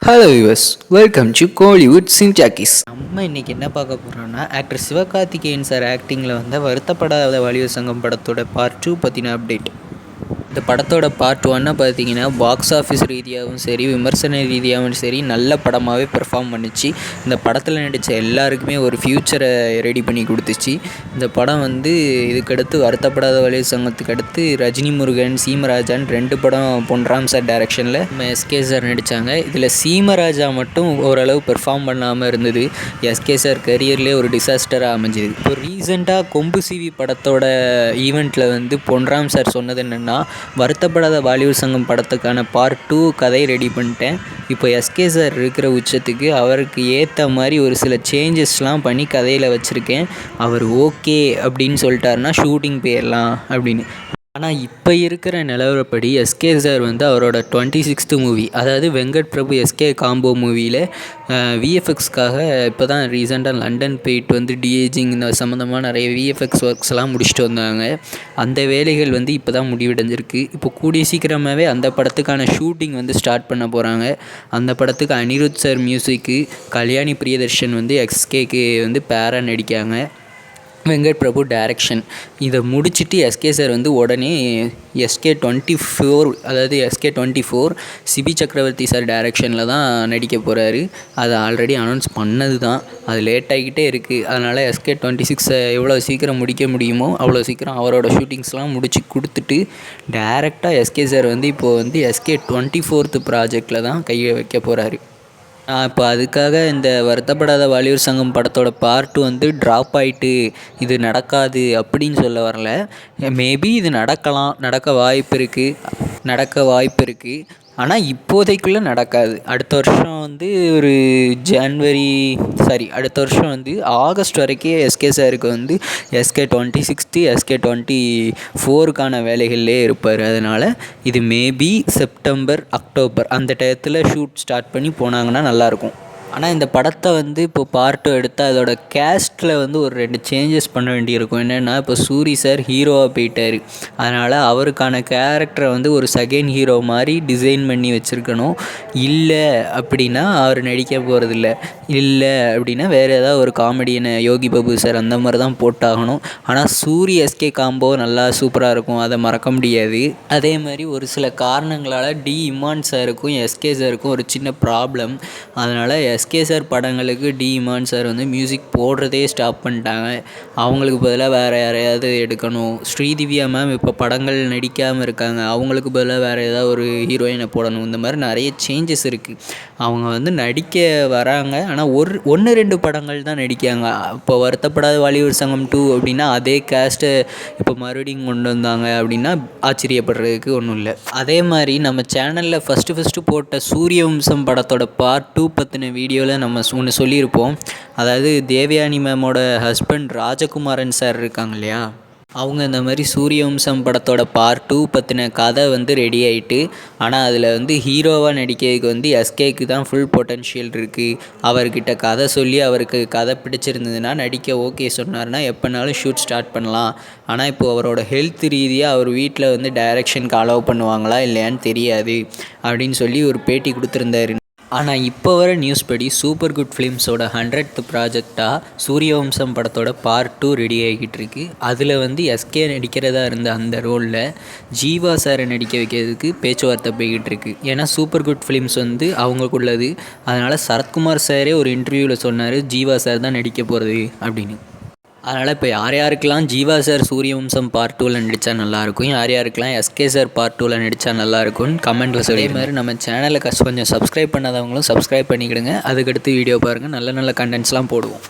Hello viewers, welcome to Kollywood சின்டாக்கிஸ். நம்ம இன்றைக்கி என்ன பார்க்க போகிறோம்னா, ஆக்டர் சிவகார்த்திகேயன் சார் ஆக்டிங்கில் வந்த வருத்தப்படாத வாலிபர் சங்கம் படத்தோட பார்ட் 2 பற்றின அப்டேட். இந்த படத்தோட பார்ட் 1 பார்த்தீங்கன்னா பாக்ஸ் ஆஃபீஸ் ரீதியாகவும் சரி, விமர்சன ரீதியாகவும் சரி, நல்ல படமாகவே பெர்ஃபார்ம் பண்ணிச்சு. இந்த படத்தில் நடித்த எல்லாருக்குமே ஒரு ஃப்யூச்சரை ரெடி பண்ணி கொடுத்துச்சு. இந்த படம் இதுக்கடுத்து வருத்தப்படாத வாலிபர் சங்கத்துக்கு அடுத்து ரஜினி முருகன், சீமராஜான் 2 படம் பொன்ராம் சார் டைரக்ஷனில் நம்ம எஸ்கே சார் நடித்தாங்க. இதில் சீமராஜா மட்டும் ஓரளவு பெர்ஃபார்ம் பண்ணாமல் இருந்தது. எஸ்கே சார் கரியர்லேயே ஒரு டிசாஸ்டராக அமைஞ்சிது. இப்போ ரீசெண்டாக கொம்பு சிவி படத்தோட ஈவெண்ட்டில் பொன்ராம் சார் சொன்னது என்னென்னா, வருத்தப்படாத வாலிபர் சங்கம் படத்துக்கான பார்ட் 2 கதை ரெடி பண்ணிட்டேன். இப்போ எஸ்கே சார் இருக்கிற உச்சத்துக்கு அவருக்கு ஏற்ற மாதிரி ஒரு சில சேஞ்சஸ்லாம் பண்ணி கதையில் வச்சுருக்கேன். அவர் ஓகே அப்படின்னு சொல்லிட்டாருன்னா ஷூட்டிங் போயிடலாம் அப்படின்னு. ஆனால் இப்போ இருக்கிற நிலவரப்படி எஸ்கே சார் அவரோட 26th மூவி, அதாவது வெங்கட் பிரபு எஸ்கே காம்போ மூவியில் விஎஃப்எக்ஸ்க்காக இப்போ தான் ரீசெண்டாக லண்டன் போயிட்டு டிஏஜிங் இந்த சம்மந்தமாக நிறைய விஎஃப்எக்ஸ் ஒர்க்ஸ்லாம் முடிச்சுட்டு வந்தாங்க. அந்த வேலைகள் இப்போ தான் முடிவடைஞ்சிருக்கு. இப்போ கூடிய சீக்கிரமாகவே அந்த படத்துக்கான ஷூட்டிங் ஸ்டார்ட் பண்ண போகிறாங்க. அந்த படத்துக்கு அனிருத் சார் மியூசிக்கு, கல்யாணி பிரியதர்ஷன் எஸ்கேக்கு பேரா நடிக்காங்க. வெங்கட் பிரபு டைரக்ஷன். இதை முடிச்சுட்டு எஸ்கே சார் உடனே SK24, அதாவது SK24 சிபி சக்கரவர்த்தி சார் டைரக்ஷனில் தான் நடிக்க போகிறாரு. அதை ஆல்ரெடி அனௌன்ஸ் பண்ணது தான். அது லேட் ஆகிக்கிட்டே இருக்குது. அதனால் SK26 எவ்வளோ சீக்கிரம் முடிக்க முடியுமோ அவ்வளோ சீக்கிரம் அவரோட ஷூட்டிங்ஸ்லாம் முடிச்சு கொடுத்துட்டு டேரெக்டாக எஸ்கே சார் இப்போது SK24 ப்ராஜெக்டில் தான் கையை வைக்க போகிறாரு. இப்போ அதுக்காக இந்த வருத்தப்படாத வாலிபர் சங்கம் படத்தோட பார்ட் 2 ட்ராப் ஆகிட்டு இது நடக்காது அப்படின்னு சொல்ல வரல. மேபி இது நடக்க வாய்ப்பு இருக்குது. ஆனால் இப்போதைக்குள்ளே நடக்காது. அடுத்த வருஷம் அடுத்த வருஷம் ஆகஸ்ட் வரைக்கும் எஸ்கே சாருக்கு SK26 SK24க்கான வேலைகள்லே இருப்பார். அதனால் இது மேபி செப்டம்பர், அக்டோபர் அந்த டயத்தில் ஷூட் ஸ்டார்ட் பண்ணி போனாங்கன்னா நல்லாயிருக்கும். ஆனால் இந்த படத்தை இப்போ பார்ட் 2 எடுத்தால் அதோட கேஸ்ட்டில் ஒரு 2 சேஞ்சஸ் பண்ண வேண்டியிருக்கும். என்னென்னா, இப்போ சூரி சார் ஹீரோவாக போயிட்டார். அதனால் அவருக்கான கேரக்டரை ஒரு செகண்ட் ஹீரோ மாதிரி டிசைன் பண்ணி வச்சுருக்கணும். இல்லை அப்படின்னா அவர் நடிக்க போகிறதில்ல. இல்லை அப்படின்னா வேறு ஏதாவது ஒரு காமெடியனை யோகி பாபு சார் அந்த மாதிரி தான் போட்டாகணும். ஆனால் சூரி எஸ்கே காம்போ நல்லா சூப்பராக இருக்கும், அதை மறக்க முடியாது. அதே மாதிரி ஒரு சில காரணங்களால் டி இமான் சாருக்கும் எஸ்கே சாருக்கும் ஒரு சின்ன ப்ராப்ளம். அதனால் எஸ்கே சார் படங்களுக்கு டி இமான் சார் மியூசிக் போடுறதே ஸ்டாப் பண்ணிட்டாங்க. அவங்களுக்கு பதிலாக வேறு யாரையாவது எடுக்கணும். ஸ்ரீதிவ்யா மேம் இப்போ படங்கள் நடிக்காமல் இருக்காங்க. அவங்களுக்கு பதிலாக வேறு ஏதாவது ஒரு ஹீரோயினை போடணும். இந்த மாதிரி நிறைய சேஞ்சஸ் இருக்குது. அவங்க நடிக்க வராங்க, ஆனால் 1-2 படங்கள் தான் நடிக்காங்க. இப்போ வருத்தப்படாத வாலிபர் சங்கம் 2 அப்படின்னா அதே கேஸ்ட்டை இப்போ மறுபடியும் கொண்டு வந்தாங்க அப்படின்னா ஆச்சரியப்படுறதுக்கு ஒன்றும் இல்லை. அதே மாதிரி நம்ம சேனலில் ஃபஸ்ட்டு போட்ட சூரியவம்சம் படத்தோட பார்ட் 2 பற்றின வீடியோவில் நம்ம ஒன்று சொல்லியிருப்போம். அதாவது தேவயானி மேமோட ஹஸ்பண்ட் ராஜகுமாரன் சார் இருக்காங்க இல்லையா, அவங்க இந்த மாதிரி சூரியவம்சம் படத்தோட பார்ட் 2 பற்றின கதை ரெடி ஆகிட்டு, ஆனால் அதில் ஹீரோவாக நடிக்கிறதுக்கு எஸ்கேக்கு தான் ஃபுல் பொட்டென்ஷியல் இருக்குது. அவர்கிட்ட கதை சொல்லி அவருக்கு கதை பிடிச்சிருந்ததுன்னா நடிக்க ஓகே சொன்னார்னா எப்போனாலும் ஷூட் ஸ்டார்ட் பண்ணலாம். ஆனால் இப்போது அவரோட ஹெல்த் ரீதியாக அவர் வீட்டில் டைரக்ஷனுக்கு அலோவ் பண்ணுவாங்களா இல்லையான்னு தெரியாது அப்படின்னு சொல்லி ஒரு பேட்டி கொடுத்துருந்தாரு. ஆனால் இப்போ வர நியூஸ் படி சூப்பர் குட் ஃபிலிம்ஸோட 100th ப்ராஜெக்டாக சூரியவம்சம் படத்தோட பார்ட் 2 ரெடி ஆகிக்கிட்டு இருக்கு. அதில் எஸ்கே நடிக்கிறதா இருந்த அந்த ரோலில் ஜீவா சாரை நடிக்க வைக்கிறதுக்கு பேச்சுவார்த்தை போய்கிட்டு இருக்கு. ஏன்னா சூப்பர் குட் ஃபிலிம்ஸ் அவங்களுக்குள்ளது. அதனால் சரத்குமார் சாரே ஒரு இன்டர்வியூவில் சொன்னார், ஜீவா சார் தான் நடிக்க போகிறது அப்படின்னு. அதனால் இப்போ யாருக்கெல்லாம் ஜீவா சார் சூரியவம்சம் பார்ட் 2ல் நடித்தா நல்லாயிருக்கும், யாருக்கெல்லாம் எஸ்கே சார் பார்ட் 2ல் நடித்தா நல்லாயிருக்கும்னு கமெண்ட்டில் சொல்லி. அதே மாதிரி நம்ம சேனலை கொஞ்சம் சப்ஸ்கிரைப் பண்ணாதவங்களும் சப்ஸ்கிரைப் பண்ணிக்கிடுங்க. அதுக்கடுத்து வீடியோ பாருங்கள், நல்ல கண்டென்ட்ஸ்லாம் போடுவோம்.